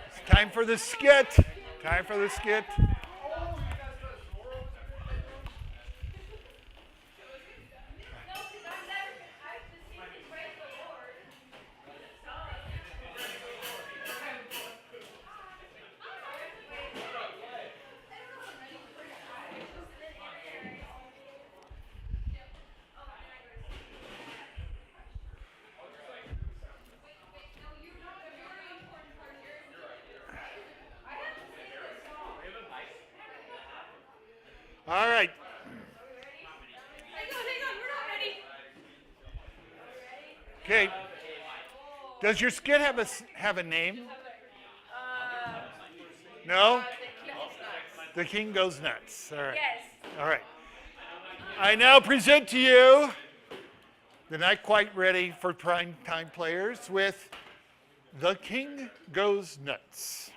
It's time for the skit. Time for the skit. All right. Okay. Does your skit have a name? No? The king goes nuts. All right. All right. I now present to you the not quite ready for prime time players with The King Goes Nuts.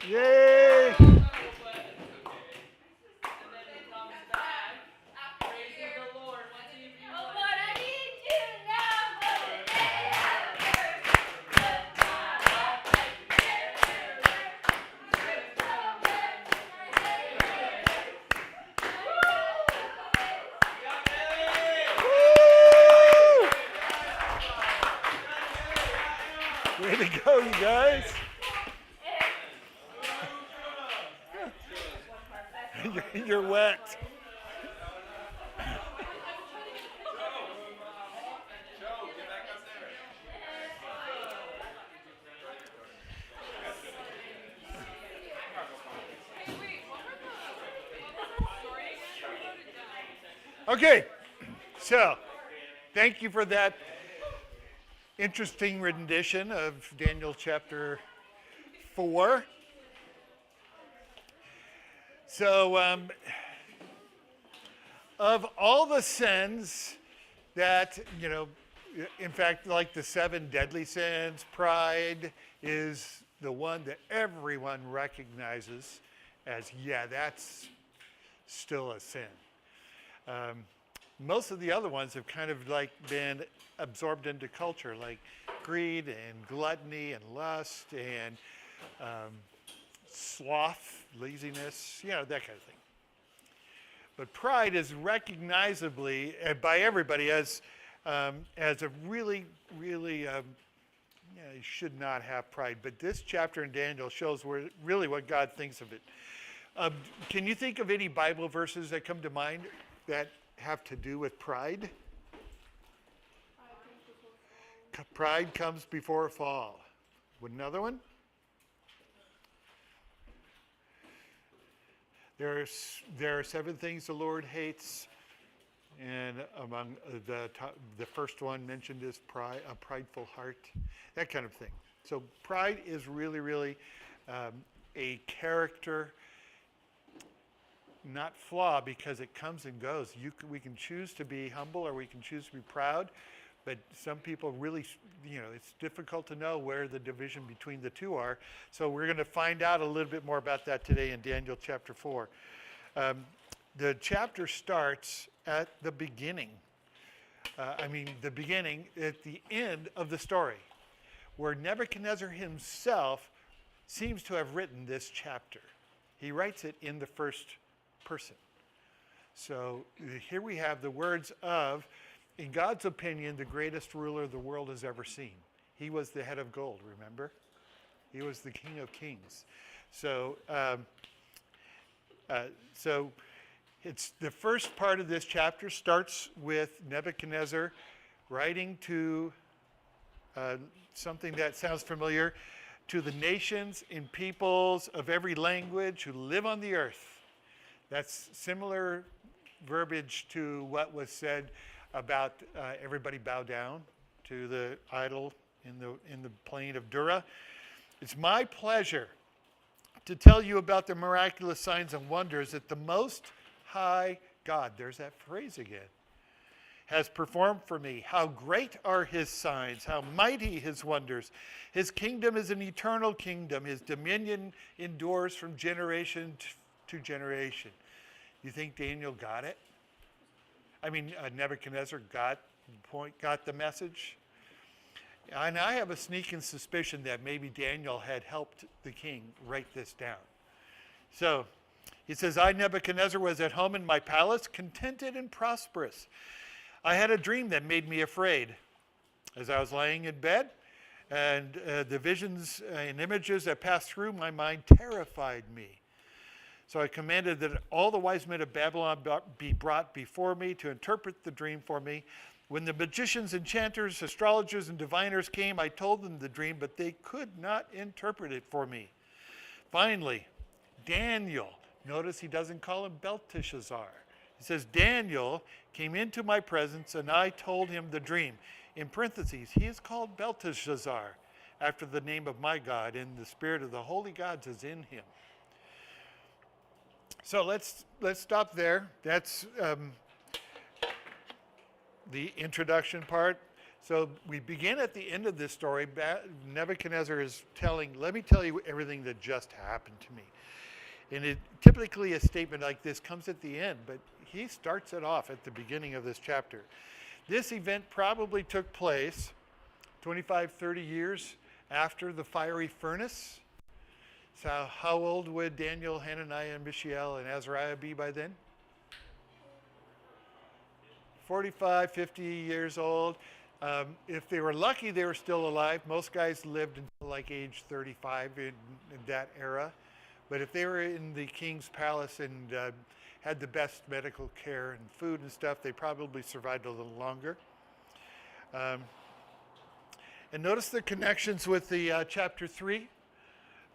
Yay! Way to go, you guys. You're wet. Okay, so thank you for that interesting rendition of Daniel chapter 4. So, of all the sins that, in fact, like the 7 deadly sins, pride is the one that everyone recognizes as, yeah, that's still a sin. Most of the other ones have kind of like been absorbed into culture, like greed and gluttony and lust and sloth, laziness, that kind of thing. But pride is recognizably by everybody as a really, really, you should not have pride. But this chapter in Daniel shows really what God thinks of it. Can you think of any Bible verses that come to mind that have to do with pride? Pride comes before a fall. Another one? There are 7 things the Lord hates, and among the first one mentioned is pride, a prideful heart, that kind of thing. So pride is really, really a character, not flaw, because it comes and goes. We can choose to be humble or we can choose to be proud, but some people really, it's difficult to know where the division between the two are. So we're going to find out a little bit more about that today in Daniel chapter 4. The chapter starts at the beginning. The beginning at the end of the story, where Nebuchadnezzar himself seems to have written this chapter. He writes it in the first person. So here we have the words of, in God's opinion, the greatest ruler the world has ever seen. He was the head of gold, remember? He was the King of Kings. So it's the first part of this chapter starts with Nebuchadnezzar writing to something that sounds familiar, to the nations and peoples of every language who live on the earth. That's similar verbiage to what was said about everybody bow down to the idol in the plain of Dura. It's my pleasure to tell you about the miraculous signs and wonders that the Most High God, there's that phrase again, has performed for me. How great are his signs, how mighty his wonders. His kingdom is an eternal kingdom. His dominion endures from generation to generation. You think Daniel got it? Nebuchadnezzar got the message? And I have a sneaking suspicion that maybe Daniel had helped the king write this down. So he says, I, Nebuchadnezzar, was at home in my palace, contented and prosperous. I had a dream that made me afraid. As I was lying in bed, and the visions and images that passed through my mind terrified me. So I commanded that all the wise men of Babylon be brought before me to interpret the dream for me. When the magicians, enchanters, astrologers, and diviners came, I told them the dream, but they could not interpret it for me. Finally, Daniel, notice he doesn't call him Belteshazzar. He says, Daniel came into my presence, and I told him the dream. In parentheses, he is called Belteshazzar, after the name of my God, and the spirit of the holy gods is in him. So let's stop there. That's the introduction part. So we begin at the end of this story. Nebuchadnezzar is telling, let me tell you everything that just happened to me. And typically a statement like this comes at the end, but he starts it off at the beginning of this chapter. This event probably took place 25, 30 years after the fiery furnace. So how old would Daniel, Hananiah, and Mishael, and Azariah be by then? 45, 50 years old. If they were lucky, they were still alive. Most guys lived until like age 35 in that era. But if they were in the king's palace and had the best medical care and food and stuff, they probably survived a little longer. And notice the connections with the chapter 3.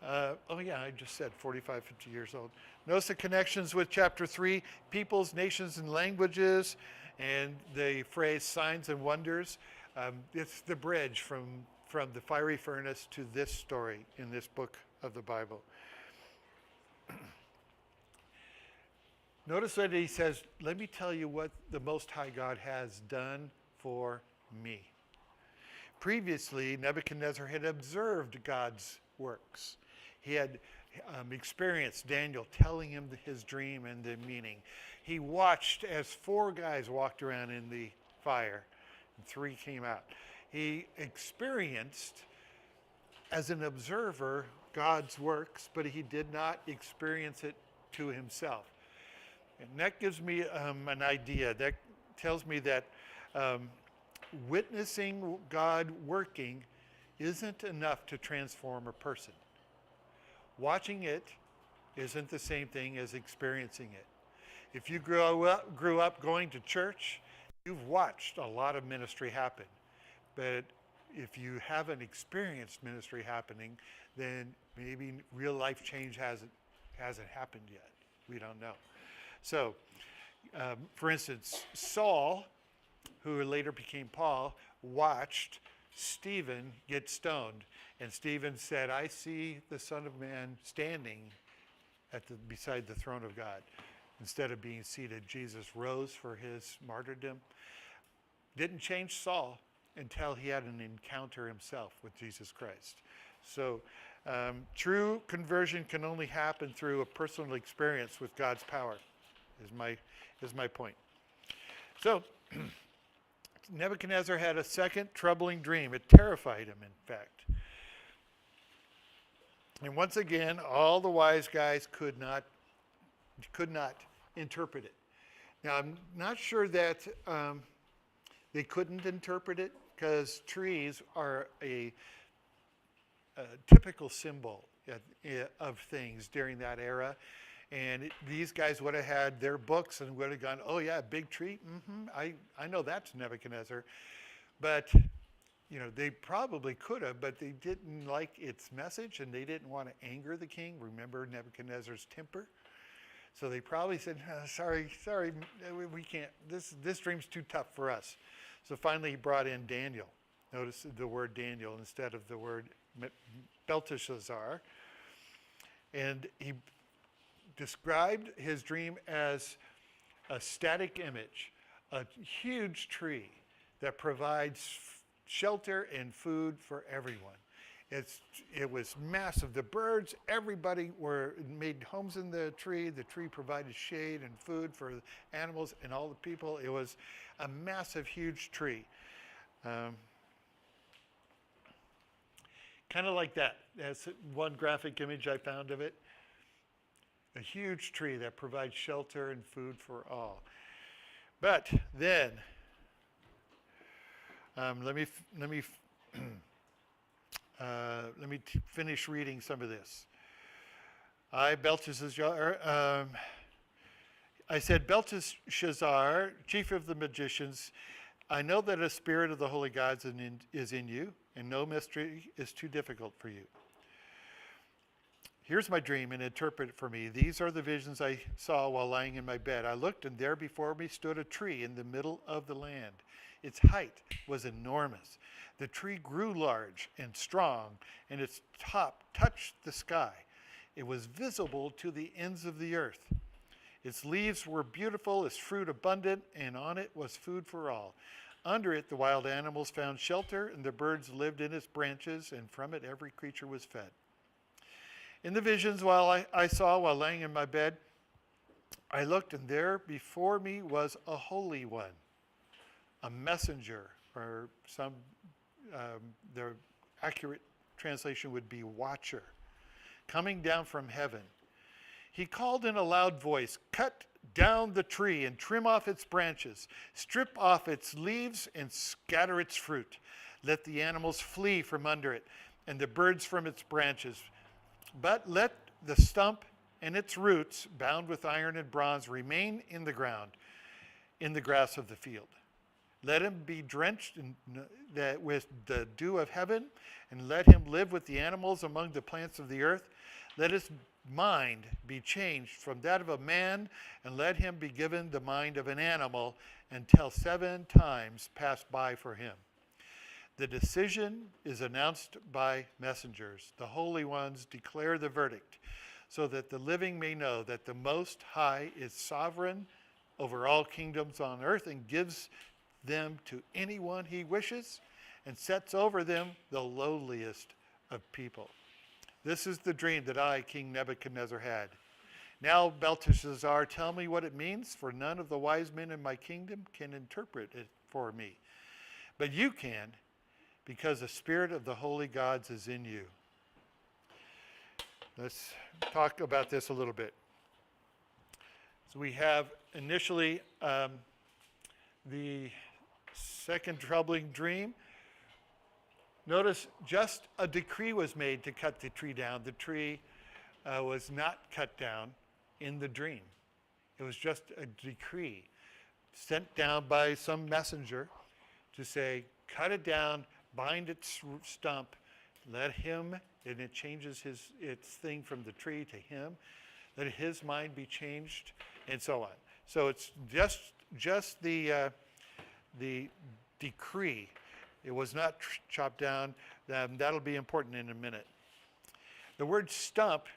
Oh yeah, I just said 45, 50 years old. Notice the connections with chapter 3, peoples, nations, and languages, and the phrase signs and wonders. It's the bridge from the fiery furnace to this story in this book of the Bible. Notice that he says, let me tell you what the Most High God has done for me. Previously, Nebuchadnezzar had observed God's works. He had experienced Daniel telling him his dream and the meaning. He watched as 4 guys walked around in the fire and 3 came out. He experienced, as an observer, God's works, but he did not experience it to himself. And that gives me an idea. That tells me that witnessing God working isn't enough to transform a person. Watching it isn't the same thing as experiencing it. If you grew up going to church, you've watched a lot of ministry happen. But if you haven't experienced ministry happening, then maybe real life change hasn't happened yet. We don't know. So, for instance, Saul, who later became Paul, watched Stephen get stoned. And Stephen said, I see the Son of Man standing beside the throne of God. Instead of being seated, Jesus rose for his martyrdom. Didn't change Saul until he had an encounter himself with Jesus Christ. So true conversion can only happen through a personal experience with God's power, is my point. So Nebuchadnezzar had a second troubling dream. It terrified him, in fact. And once again, all the wise guys could not interpret it. Now, I'm not sure that they couldn't interpret it, because trees are a typical symbol of things during that era. And these guys would have had their books and would have gone, oh yeah, big tree? I know that's Nebuchadnezzar. But, they probably could have, but they didn't like its message and they didn't want to anger the king. Remember Nebuchadnezzar's temper? So they probably said, sorry, we can't, this dream's too tough for us. So finally he brought in Daniel. Notice the word Daniel instead of the word Belteshazzar. And he described his dream as a static image, a huge tree that provides shelter and food for everyone. It was massive. The birds, everybody made homes in the tree. The tree provided shade and food for animals and all the people. It was a massive, huge tree. Kind of like that. That's one graphic image I found of it. A huge tree that provides shelter and food for all. But then, let me finish reading some of this. I said, Belteshazzar, chief of the magicians, I know that a spirit of the holy gods is in you, and no mystery is too difficult for you. Here's my dream, and interpret it for me. These are the visions I saw while lying in my bed. I looked, and there before me stood a tree in the middle of the land. Its height was enormous. The tree grew large and strong, and its top touched the sky. It was visible to the ends of the earth. Its leaves were beautiful, its fruit abundant, and on it was food for all. Under it, the wild animals found shelter, and the birds lived in its branches, and from it every creature was fed. In the visions I saw while laying in my bed, I looked, and there before me was a holy one, a messenger, or the accurate translation would be watcher, coming down from heaven. He called in a loud voice, "Cut down the tree and trim off its branches, strip off its leaves and scatter its fruit. Let the animals flee from under it and the birds from its branches. But let the stump and its roots, bound with iron and bronze, remain in the ground, in the grass of the field. Let him be drenched with the dew of heaven, and let him live with the animals among the plants of the earth. Let his mind be changed from that of a man, and let him be given the mind of an animal until 7 times pass by for him. The decision is announced by messengers. The holy ones declare the verdict, so that the living may know that the Most High is sovereign over all kingdoms on earth and gives them to anyone he wishes and sets over them the lowliest of people. This is the dream that I, King Nebuchadnezzar, had. Now, Belteshazzar, tell me what it means, for none of the wise men in my kingdom can interpret it for me. But you can, because the spirit of the holy gods is in you." Let's talk about this a little bit. So we have initially the second troubling dream. Notice just a decree was made to cut the tree down. The tree was not cut down in the dream. It was just a decree sent down by some messenger to say, cut it down, bind its stump, let him, and it changes its thing from the tree to him, let his mind be changed, and so on. So it's just the decree. It was not chopped down. That'll be important in a minute. The word stump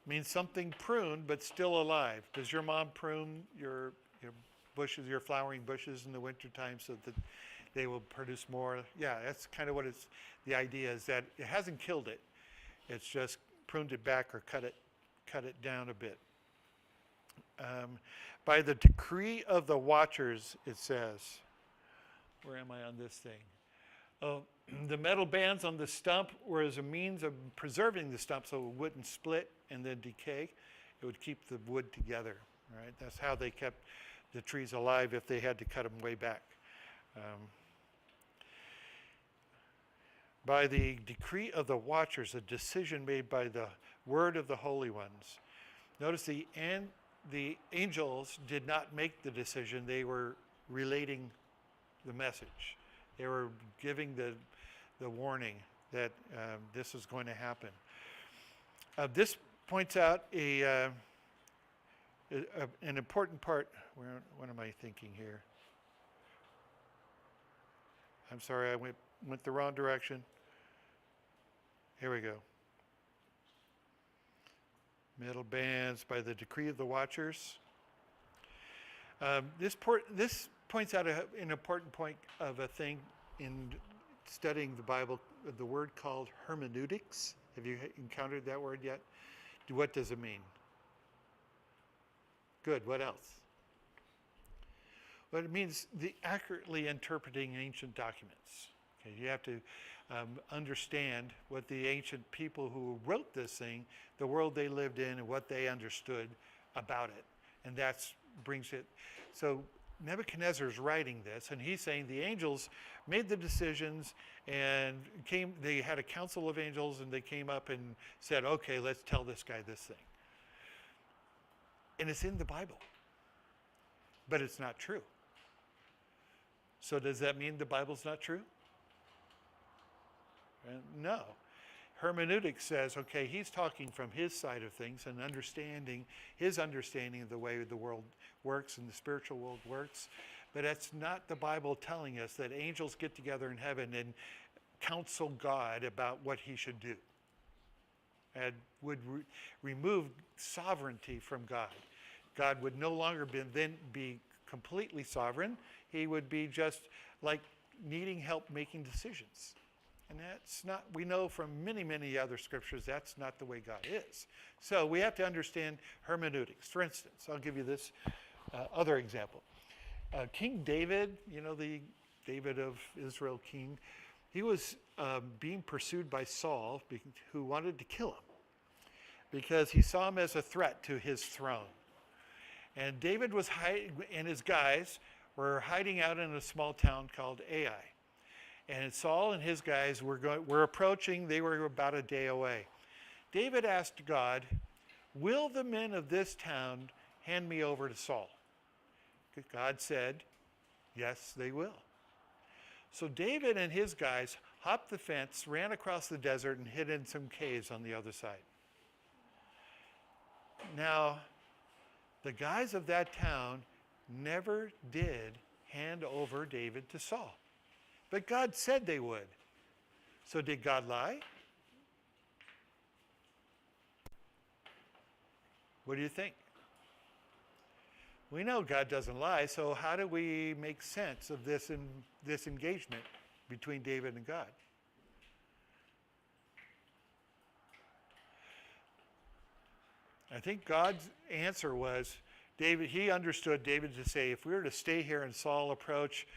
means something pruned but still alive. Does your mom prune your bushes, your flowering bushes in the wintertime so that they will produce more? Yeah, that's kind of what the idea is, that it hasn't killed it. It's just pruned it back or cut it down a bit. By the decree of the watchers, it says, where am I on this thing? Oh, the metal bands on the stump were as a means of preserving the stump so it wouldn't split and then decay. It would keep the wood together, right? That's how they kept the trees alive if they had to cut them way back. By the decree of the watchers, a decision made by the word of the holy ones. Notice the angels did not make the decision. They were relating the message. They were giving the warning that this is going to happen. This points out an important part. What am I thinking here? I'm sorry, I went the wrong direction. Here we go. Metal bands by the decree of the watchers. This points out an important point of a thing in studying the Bible, the word called hermeneutics. Have you encountered that word yet? What does it mean? Good, what else? Well, it means the accurately interpreting ancient documents. Okay, you have to understand what the ancient people who wrote this thing, the world they lived in, and what they understood about it. And that brings it. So Nebuchadnezzar is writing this, and he's saying the angels made the decisions and they had a council of angels, and they came up and said, okay, let's tell this guy this thing. And it's in the Bible, but it's not true. So does that mean the Bible's not true? No. Hermeneutics says, okay, he's talking from his side of things and his understanding of the way the world works and the spiritual world works. But that's not the Bible telling us that angels get together in heaven and counsel God about what he should do. And would remove sovereignty from God. God would no longer then be completely sovereign. He would be just like needing help making decisions. And that's not, we know from many, many other scriptures, that's not the way God is. So we have to understand hermeneutics. For instance, I'll give you this other example. King David, the David of Israel king, he was being pursued by Saul, who wanted to kill him because he saw him as a threat to his throne. And David was and his guys were hiding out in a small town called Ai. And Saul and his guys were approaching. They were about a day away. David asked God, "Will the men of this town hand me over to Saul?" God said, "Yes, they will." So David and his guys hopped the fence, ran across the desert, and hid in some caves on the other side. Now, the guys of that town never did hand over David to Saul. But God said they would. So did God lie? What do you think? We know God doesn't lie, so how do we make sense of this engagement between David and God? I think God's answer was, he understood David to say, if we were to stay here and Saul approach,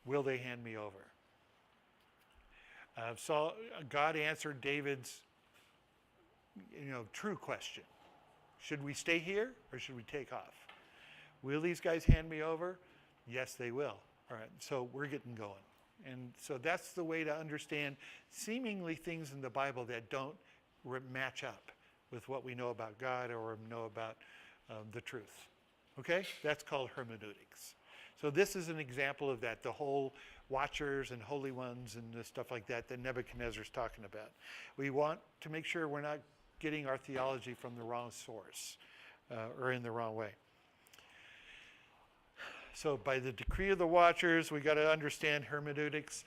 will they hand me over? God answered David's, true question. Should we stay here or should we take off? Will these guys hand me over? Yes, they will. All right, so we're getting going. And so that's the way to understand seemingly things in the Bible that don't match up with what we know about God or know about the truth. Okay? That's called hermeneutics. So this is an example of that, the whole watchers and holy ones and the stuff like that Nebuchadnezzar's talking about. We want to make sure we're not getting our theology from the wrong source or in the wrong way. So by the decree of the watchers, we got to understand hermeneutics.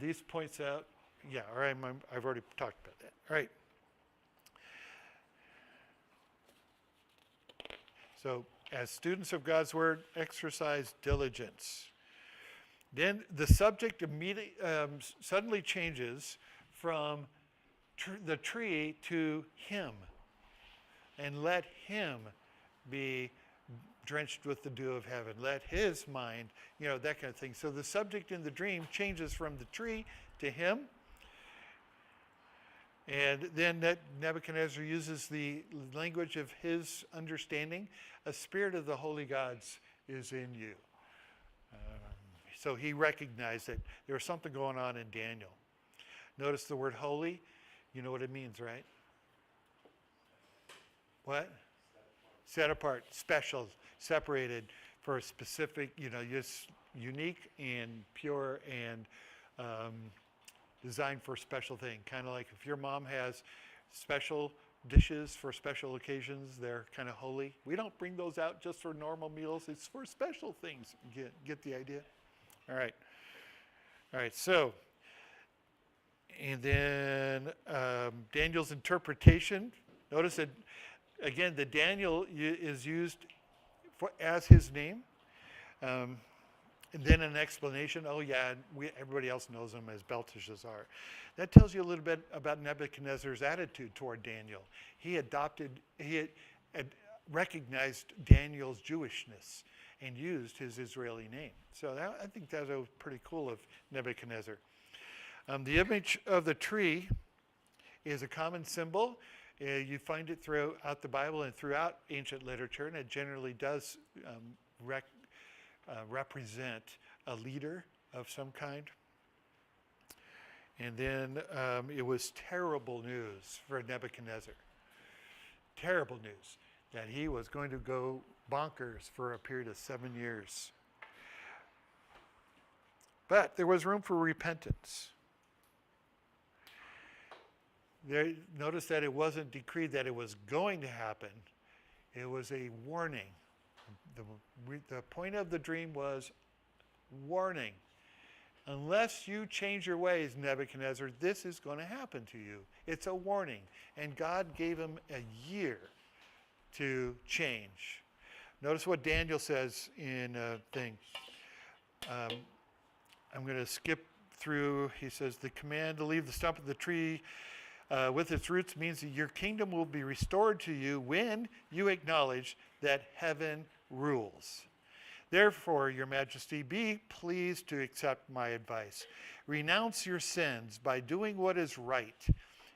These points out, all right, I've already talked about that. All right. So as students of God's word, exercise diligence. Then the subject immediately suddenly changes from the tree to him, and let him be drenched with the dew of heaven. Let his mind, that kind of thing. So the subject in the dream changes from the tree to him. And then Nebuchadnezzar uses the language of his understanding. A spirit of the holy gods is in you. So he recognized that there was something going on in Daniel. Notice the word holy. You know what it means, right? What? Set apart, special, separated for a specific, just unique and pure and designed for a special thing. Kind of like if your mom has special dishes for special occasions, they're kind of holy. We don't bring those out just for normal meals. It's for special things. Get the idea? All right, so, and then Daniel's interpretation. Notice that, again, the Daniel is used as his name. And then an explanation, everybody else knows him as Belteshazzar. That tells you a little bit about Nebuchadnezzar's attitude toward Daniel. He had recognized Daniel's Jewishness and used his Israeli name. So I think that was pretty cool of Nebuchadnezzar. The image of the tree is a common symbol. You find it throughout the Bible and throughout ancient literature, and it generally does represent a leader of some kind. And then it was terrible news for Nebuchadnezzar. Terrible news that he was going to go bonkers for a period of 7 years. But there was room for repentance. Notice that it wasn't decreed that it was going to happen. It was a warning. The point of the dream was warning. Unless you change your ways, Nebuchadnezzar, this is going to happen to you. It's a warning. And God gave him a year to change. Notice what Daniel says in a thing. I'm going to skip through. He says, the command to leave the stump of the tree with its roots means that your kingdom will be restored to you when you acknowledge that heaven rules. Therefore, your majesty, be pleased to accept my advice. Renounce your sins by doing what is right,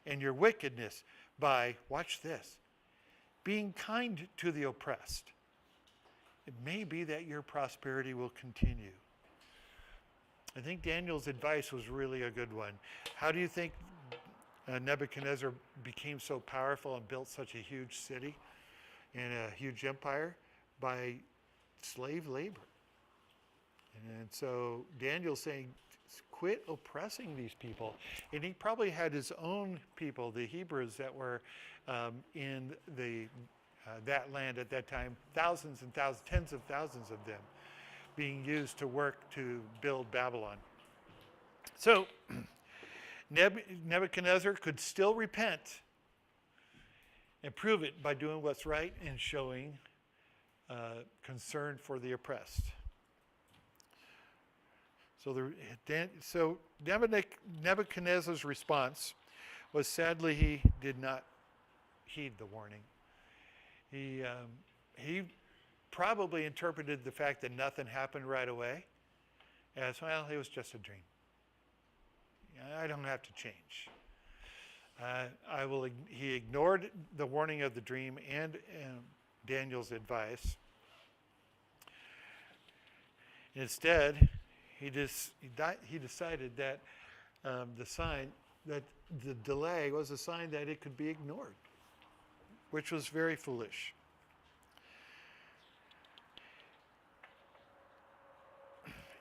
and your wickedness by, watch this, being kind to the oppressed. It may be that your prosperity will continue. I think Daniel's advice was really a good one. How do you think Nebuchadnezzar became so powerful and built such a huge city and a huge empire? By slave labor. And so Daniel's saying, quit oppressing these people. And he probably had his own people, the Hebrews that were in that land at that time, thousands and thousands, tens of thousands of them being used to work to build Babylon. So Nebuchadnezzar could still repent and prove it by doing what's right and showing concern for the oppressed. So Nebuchadnezzar's response was, sadly, he did not heed the warning. He probably interpreted the fact that nothing happened right away as, well, it was just a dream. I don't have to change. He ignored the warning of the dream and Daniel's advice. Instead, he decided that the delay was a sign that it could be ignored, which was very foolish.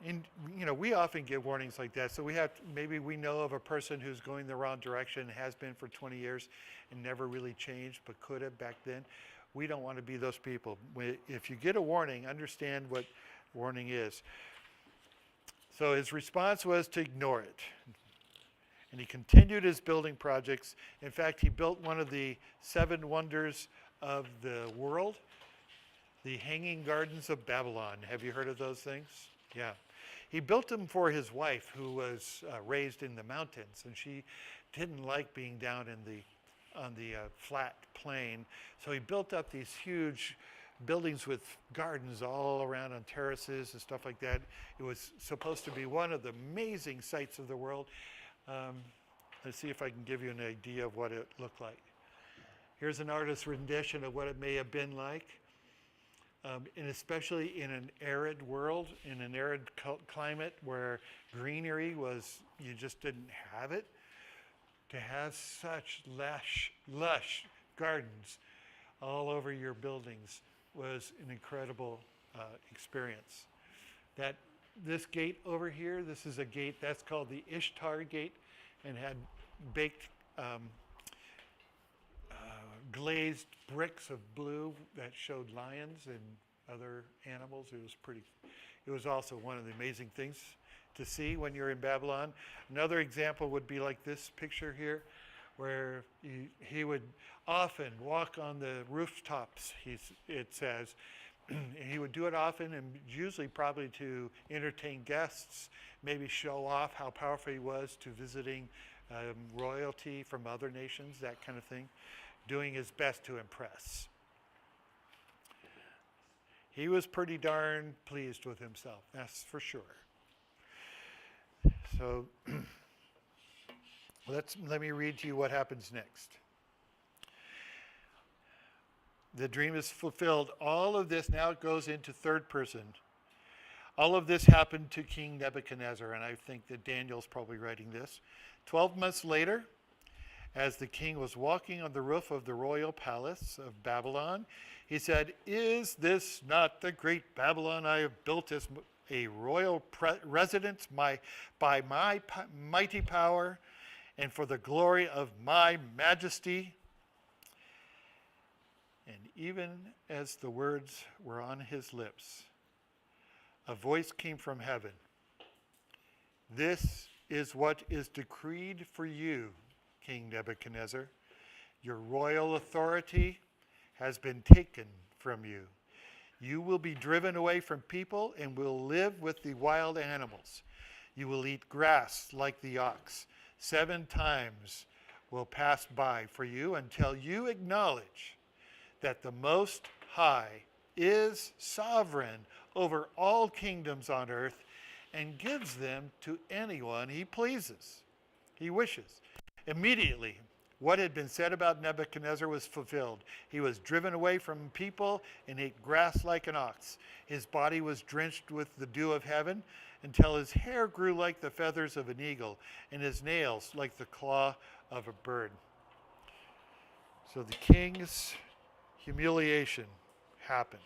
And we often get warnings like that. So maybe we know of a person who's going the wrong direction, has been for 20 years, and never really changed, but could have back then. We don't want to be those people. If you get a warning, understand what warning is. So his response was to ignore it. And he continued his building projects. In fact, he built one of the 7 wonders of the world, the Hanging Gardens of Babylon. Have you heard of those things? Yeah. He built them for his wife, who was raised in the mountains, and she didn't like being down on the flat plain. So he built up these huge buildings with gardens all around on terraces and stuff like that. It was supposed to be one of the amazing sights of the world. Let's see if I can give you an idea of what it looked like. Here's an artist's rendition of what it may have been like. And especially in an arid world, in an arid climate where greenery you just didn't have it. To have such lush gardens all over your buildings was an incredible experience. This gate over here, this is a gate that's called the Ishtar Gate, and had baked glazed bricks of blue that showed lions and other animals. It was also one of the amazing things to see when you're in Babylon. Another example would be like this picture here, where he would often walk on the rooftops, it says. He would do it often, and usually probably to entertain guests, maybe show off how powerful he was to visiting royalty from other nations, that kind of thing, doing his best to impress. He was pretty darn pleased with himself, that's for sure. So let me read to you what happens next. The dream is fulfilled. All of this now goes into third person. All of this happened to King Nebuchadnezzar, and I think that Daniel's probably writing this. 12 months later, as the king was walking on the roof of the royal palace of Babylon, he said, "Is this not the great Babylon I have built as a royal residence by my mighty power and for the glory of my majesty?" And even as the words were on his lips, a voice came from heaven. "This is what is decreed for you, King Nebuchadnezzar. Your royal authority has been taken from you. You will be driven away from people and will live with the wild animals. You will eat grass like the ox. 7 times will pass by for you until you acknowledge that the Most High is sovereign over all kingdoms on earth and gives them to anyone he pleases, he wishes. Immediately, what had been said about Nebuchadnezzar was fulfilled. He was driven away from people and ate grass like an ox. His body was drenched with the dew of heaven until his hair grew like the feathers of an eagle and his nails like the claw of a bird. So the king's humiliation happened.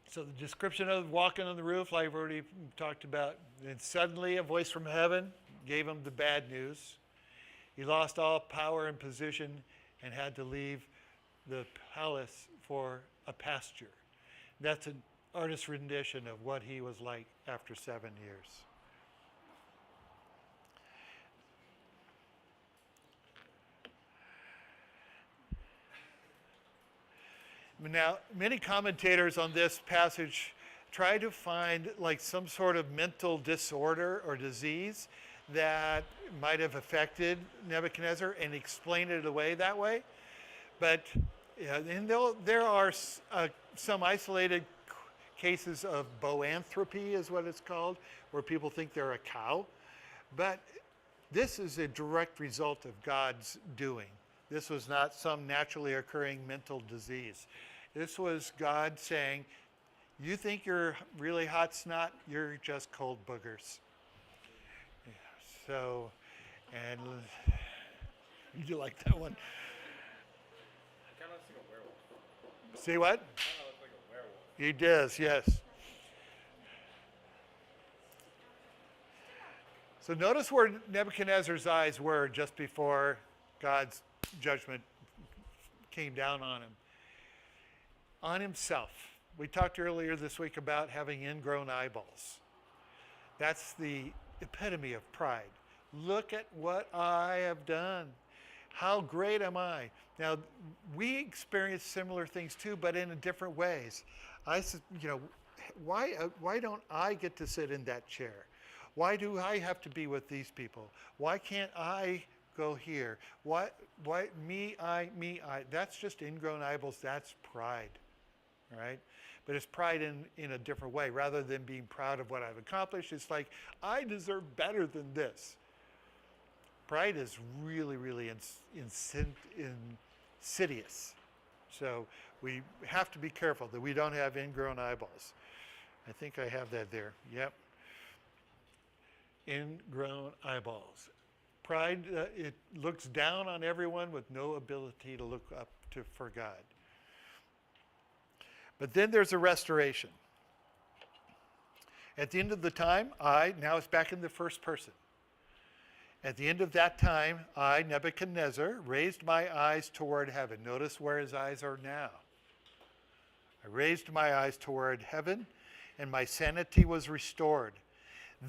So the description of walking on the roof, like I've already talked about, and suddenly a voice from heaven gave him the bad news. He lost all power and position and had to leave the palace for a pasture. That's an artist's rendition of what he was like after 7 years. Now, many commentators on this passage try to find like some sort of mental disorder or disease that might have affected Nebuchadnezzar and explain it away that way. But and there are some isolated cases of boanthropy is what it's called, where people think they're a cow. But this is a direct result of God's doing. This was not some naturally occurring mental disease. This was God saying, you think you're really hot snot, you're just cold boogers. Yeah, so, and you like that one? It kind of looks like a werewolf. See what? It kind of looks like a werewolf. He does, yes. So notice where Nebuchadnezzar's eyes were just before God's judgment came down on him. On himself. We talked earlier this week about having ingrown eyeballs. That's the epitome of pride. Look at what I have done. How great am I? Now, we experience similar things too, but in different ways. Why don't I get to sit in that chair? Why do I have to be with these people? Why can't I go here? Why me, I? That's just ingrown eyeballs. That's pride, right? But it's pride in a different way. Rather than being proud of what I've accomplished, it's like, I deserve better than this. Pride is really, really insidious. So we have to be careful that we don't have ingrown eyeballs. I think I have that there. Yep. Ingrown eyeballs. Pride, it looks down on everyone with no ability to look up for God. But then there's a restoration. At the end of the time, now it's back in the first person. At the end of that time, I, Nebuchadnezzar, raised my eyes toward heaven. Notice where his eyes are now. I raised my eyes toward heaven, and my sanity was restored.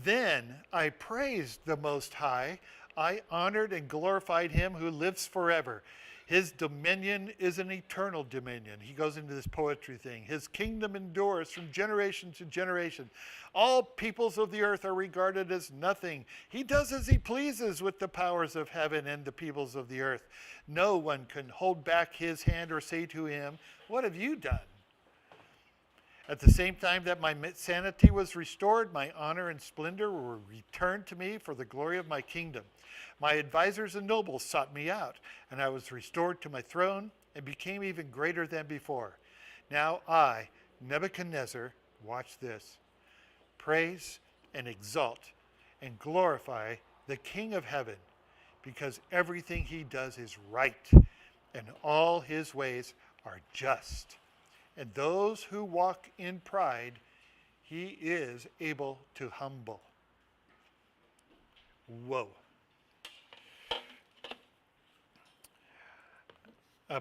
Then I praised the Most High. I honored and glorified him who lives forever. His dominion is an eternal dominion. He goes into this poetry thing. His kingdom endures from generation to generation. All peoples of the earth are regarded as nothing. He does as he pleases with the powers of heaven and the peoples of the earth. No one can hold back his hand or say to him, "What have you done?" At the same time that my sanity was restored, my honor and splendor were returned to me for the glory of my kingdom. My advisors and nobles sought me out, and I was restored to my throne and became even greater than before. Now I, Nebuchadnezzar, watch this, praise and exalt and glorify the King of heaven, because everything he does is right, and all his ways are just. And those who walk in pride, he is able to humble. Whoa.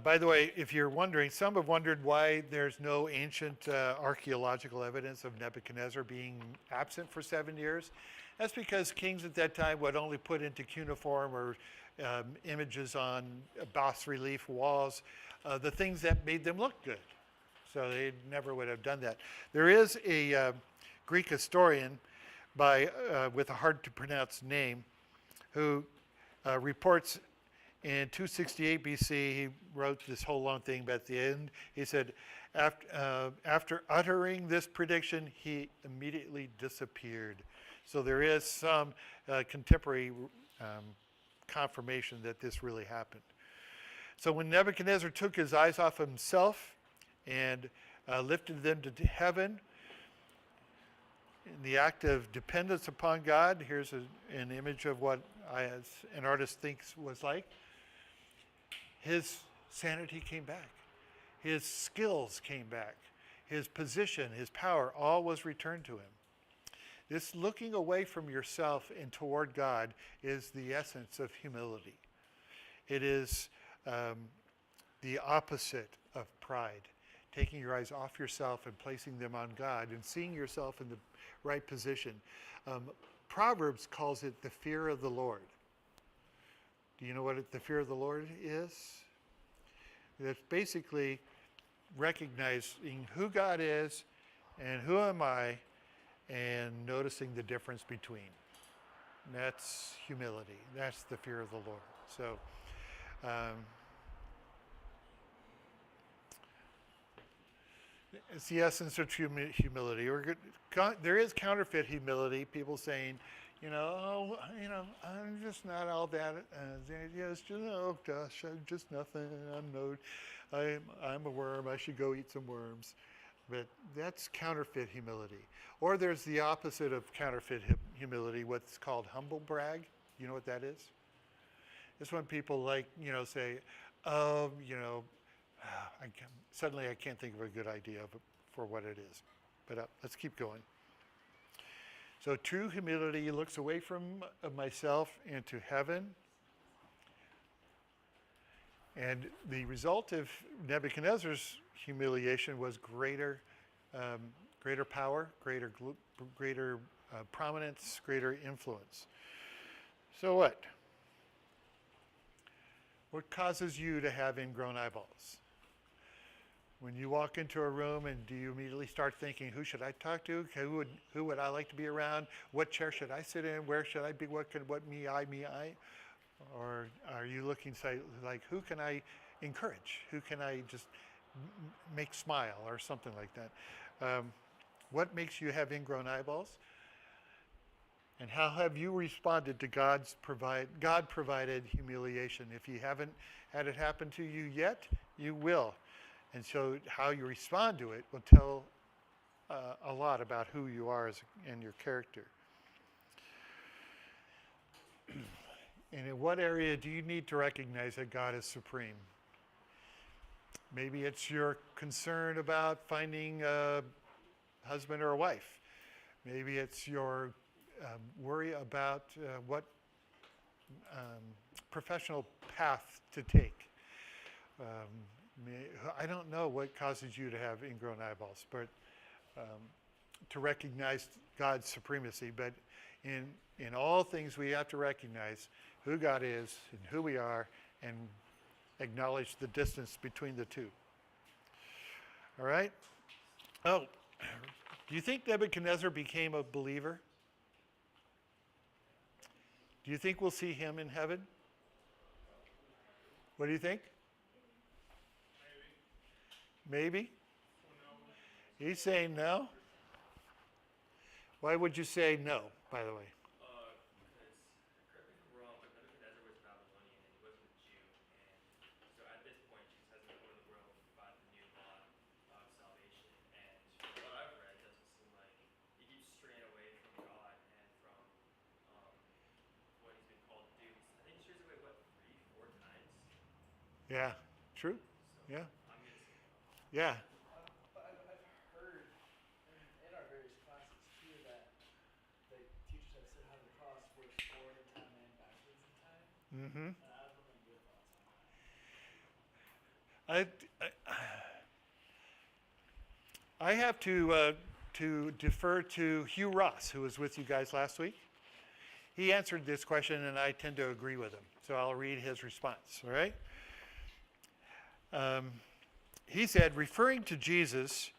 By the way, if you're wondering, some have wondered why there's no ancient archaeological evidence of Nebuchadnezzar being absent for 7 years. That's because kings at that time would only put into cuneiform or images on bas relief walls the things that made them look good. So they never would have done that. There is a Greek historian with a hard to pronounce name who reports in 268 BC, he wrote this whole long thing, but at the end, he said, after uttering this prediction, he immediately disappeared. So there is some contemporary confirmation that this really happened. So when Nebuchadnezzar took his eyes off himself and lifted them to heaven, in the act of dependence upon God, here's an image of what an artist thinks was like. His sanity came back. His skills came back. His position, his power, all was returned to him. This looking away from yourself and toward God is the essence of humility. It is the opposite of pride, taking your eyes off yourself and placing them on God and seeing yourself in the right position. Proverbs calls it the fear of the Lord. Do you know what the fear of the Lord is? It's basically recognizing who God is and who am I, and noticing the difference between. That's humility. That's the fear of the Lord. So, it's the essence of humility. There is counterfeit humility. People saying, I'm just not all that. It's just, oh gosh, I'm just nothing. I'm a worm. I should go eat some worms. But that's counterfeit humility. Or there's the opposite of counterfeit humility, what's called humble brag. You know what that is? It's when people say, suddenly I can't think of a good idea for what it is. But let's keep going. So true humility looks away from myself into heaven. And the result of Nebuchadnezzar's humiliation was greater power, greater prominence, greater influence. So what? What causes you to have ingrown eyeballs? When you walk into a room, and do you immediately start thinking, who should I talk to? Who would I like to be around? What chair should I sit in? Where should I be? What me, I? Or are you looking like, who can I encourage? Who can I just make smile or something like that? What makes you have ingrown eyeballs? And how have you responded to God provided humiliation? If you haven't had it happen to you yet, you will. And so how you respond to it will tell a lot about who you are and your character. And in what area do you need to recognize that God is supreme? Maybe it's your concern about finding a husband or a wife. Maybe it's your worry about what professional path to take. I don't know what causes you to have ingrown eyeballs, but to recognize God's supremacy. But in all things, we have to recognize who God is and who we are, and acknowledge the distance between the two. All right? Oh, do you think Nebuchadnezzar became a believer? Do you think we'll see him in heaven? What do you think? Maybe? He's saying no? Why would you say no, by the way? Because, correct me if I'm wrong, but Nebuchadnezzar was Babylonian and he wasn't a Jew. And so at this point, Jesus hasn't come into the world and provided the new law of salvation. And from what I've read, it doesn't seem like he keeps straying away from God and from what he's been called to do. I think he strays away, 3-4 times? Yeah, true. So Yeah. I'm going to say no. Yeah. But I've heard in our various classes too that the teachers have said how the cross works forward in time and backwards in time. Mm-hmm. And I was wondering your thoughts on that. I have to defer to Hugh Ross, who was with you guys last week. He answered this question, and I tend to agree with him. So I'll read his response, all right? He said, referring to Jesus,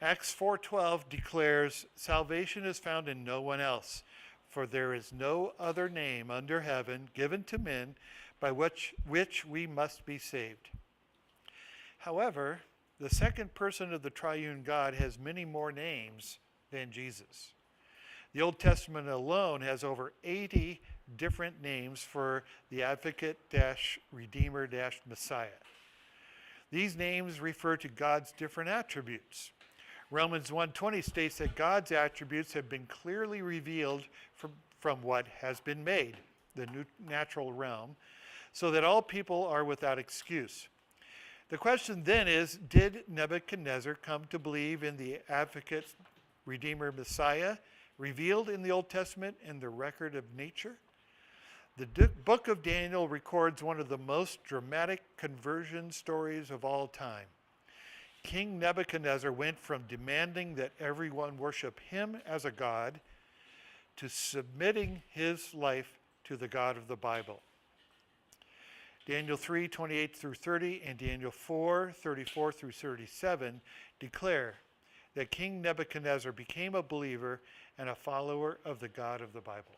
Acts 4:12 declares, salvation is found in no one else, for there is no other name under heaven given to men by which we must be saved. However, the second person of the triune God has many more names than Jesus. The Old Testament alone has over 80 different names for the Advocate-Redeemer-Messiah. These names refer to God's different attributes. Romans 1:20 states that God's attributes have been clearly revealed from what has been made, the new natural realm, so that all people are without excuse. The question then is, did Nebuchadnezzar come to believe in the Advocate, Redeemer, Messiah revealed in the Old Testament and the record of nature? The book of Daniel records one of the most dramatic conversion stories of all time. King Nebuchadnezzar went from demanding that everyone worship him as a god to submitting his life to the God of the Bible. Daniel 3:28 through 30 and Daniel 4:34 through 37 declare that King Nebuchadnezzar became a believer and a follower of the God of the Bible.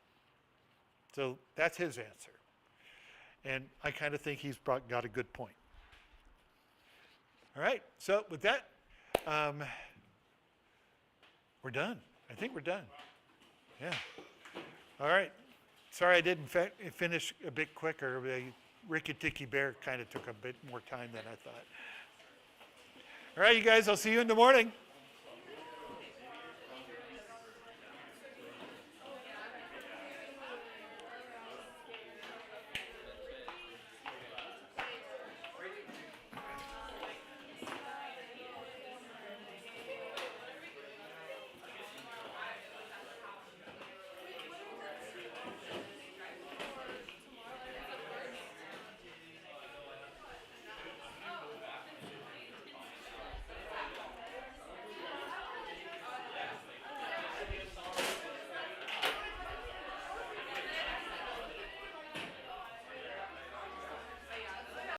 So that's his answer. And I kind of think he's got a good point. All right, so with that, we're done. I think we're done. Yeah. All right. Sorry I didn't finish a bit quicker. The Ricky Ticky Bear kind of took a bit more time than I thought. All right, you guys, I'll see you in the morning.